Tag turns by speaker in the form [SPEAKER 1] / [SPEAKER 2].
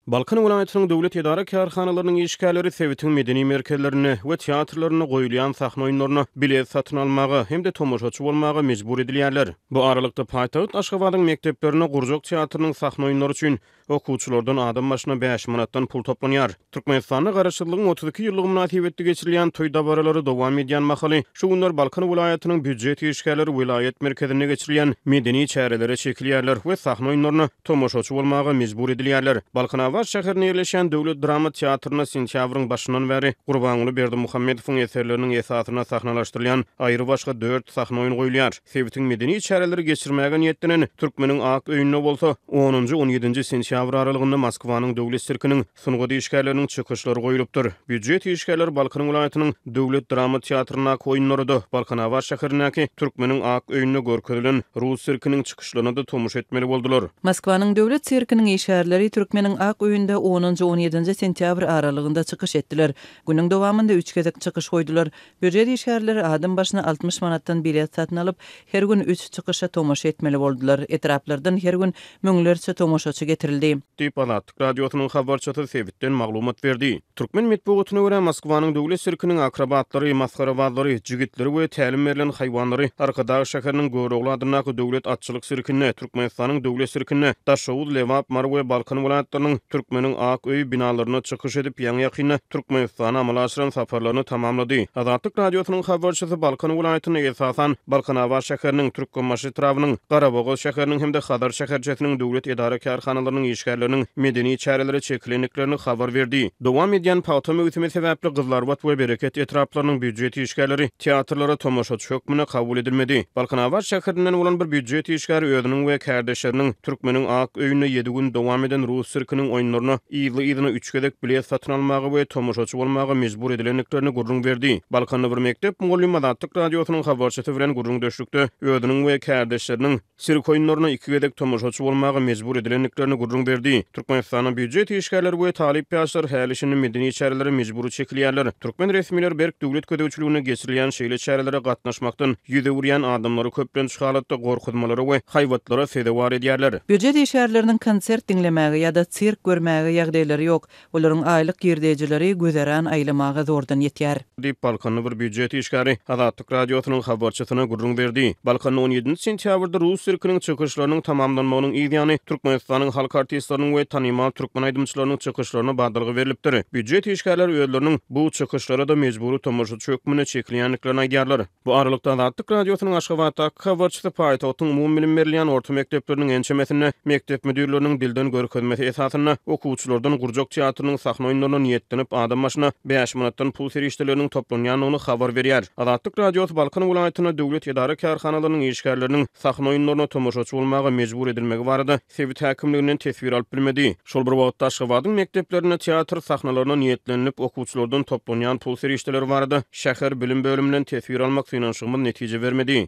[SPEAKER 1] Balkan vilayatynyň döwlet idara karhanalarının işgärleri Sewitin medeni merkezlerini we teatrlaryny goýulýan sahna oýunlaryny bilet satyn almagy hem-de tomoşaçy bolmagy mejbur edilýärler. Bu aralykda Paýtagat Aşgabatyň mekdeplerini Gurjak teatrının sahna oýunlary üçin okuwçylardan adam başyna 5 manatdan pul toplanýar. Türkmenistanyň garaşylygynyň 32 ýyllygy münasibetli geçirilýän toý dabaralary dowam edýän mahaly şu günler Balkan vilayatynyň büdjet işgärleri vilayet merkezine geçirilýän medeni çärelere çekilýärler we sahna oýunlaryny tomoşaçy bolmagy mejbur edilýärler. Balkan Awas şäherine ýerleşen Döwlet Drama Teatryna sentýabryň başyndan bäri Gurbanuly Berdimuhammedowyň eserleriniň esasyna sahnalaşdyrylýan aýry başga 4 sahna oýun goýulýar. Sewitin medeni çäreleri geçirmäge niýetlenen türkmeniň ak öýünde bolsa 10-17 sentýabr aralygynda Moskwanyň döwlet sirkiniň sungudy işgärleriniň çykyşlary goýulypdyr. Büdjet işgärleri Balkan vilayatynyň Döwlet Drama Teatryna oýunlarynda Balkan Awas şäherindäki türkmeniň ak öýünde görkezelen Rus sirkiniň çykyşlaryna da tomuş etmeli boldular.
[SPEAKER 2] Moskwanyň döwlet sirkiniň işgärleri türkmeniň ak öýünde 10-17 sentýabr aralygynda çykyş etdiler. Günüň dowamında 3 gezek çykyş goýdular. Büdjet işgärleri adam başyna 60 manatdan bilet satyn alyp, her gün 3 çykysha tomoş etmeli boldular. Etraplardan her gün müňlerçe tomoşaçy getirildi.
[SPEAKER 1] Diplomatik radiosynyň habarçysy Sewitden maglumat berdi. Türkmen medeniýetyne görä Moskwanyň döwlet sirkiniň akrabatlary, maskarabadlary, jigitleri we tälim berilen haýwanlary Arkadaş şäheriniň görogly adynaky döwlet atçylyk sirkine, Türkmenistanyň döwlet sirkine, Daşawul, Lewap, Mar we Balkan vilayatlarynyň türkmeniň ak öý binalaryna çykyş edip ýa-ni ýakyna Türkmenistana amal aşyran safarlaryny tamamlady. Azatlyk radiosynyň habarçysy Balkan vilayatyna esasan Balkan Awas şäheriniň türkmenmaşy trawynyň, Garabogaz şäheriniň hem-de Hadar şäherçesiniň döwlet idara karhanalarının işgärleriniň medeni çäreleri çekilenliklerini habar berdi. Dowam edýän paýta möhütimi sebäpli Gyllarbat we Bereket etraplarynyň büdjet işgärleri teatrlara tomoşaçy hökmüne kabul edilmedi. Balkan Awas şäherinden bolan bir büdjet işgäri özüniň we kardeşleriniň türkmeniň ak öýüne 7 gün dowam eden Rus sirkiniň oýunlaryna ýyly 3 gezek bilet satyn almagy we tomoşaçy bolmagy mejbur edilenliklerini gurrun berdi. Balkanda bir mektep mugallim Azatlyk radiosynyň habarçysy bilen gurrun döşlükde özüniň we kardeşleriniň sirk oýunlaryna 2 gezek tomoşaçy bolmagy mejbur edilenliklerini gurrun berdi. Türkmenistanyň büdjet işgärleri we talip ýaşlar häliçini medeni çäreleri mejburi çekilýärler. Türkmen resmiler berk döwlet ködäwçiligine geçirilýän şeýle çärelere gatnaşmakdan ýüze urýan adamlary köplenç halatda gorkutmalary we haýwatlara fedawar edýärler.
[SPEAKER 2] Büdjet işgärleriniň konsert dinlemäge ýa-da sirk görmäge ýagdaýlary ýok. Olaryň aýlyk girdejileri gözeran aýlamaga zordan ýetýär.
[SPEAKER 1] Dip Balkanyň bir büdjet işgäri Azatlyk radiosynyň habarçysyna gurrun berdi. Balkanyň 17 sentýabrda Rus sirkiniň çykyşlarynyň tamamlanmagynyň ýa-ni Türkmenistanyň halk artistlarynyň we tanymal türkmen aýdymçylarynyň çykyşlaryna badalgy berilipdir. Büdjet işgärleri özleriniň bu çykyşlara da mejburi tomoşaçy hökmüne çekilýänliklerini aýdýarlar. Bu aralykda Azatlyk radiosynyň Aşgabatda habarçysy Paýtagatyň umumy bilim berilýän orta mekdepleriniň ençemesine mektep müdirleriniň dilden görkezmesi esasyna okuwçylardan Gurjak teatrynyň sahna oýunlaryna niýetlenip adam başyna 5 manatdan pul serişdeleriniň toplanýanyny habar berýär. Azatlyk radiosu Balkan vilayatyna döwlet idara karhanalarının işgärleriniň sahna oýunlaryna tomoşaçy bolmagy mejbur edilmegi barada Sewit häkimliginden tesbir alyp bilmedi. Şol bir wagtda Aşgabatyň mekteplerine teatr sahnalaryna niýetlenip okuwçylardan toplanýan pul serişdeleri barada şäher bilim bölümünden tesbir almak synanşygyň netije bermedi.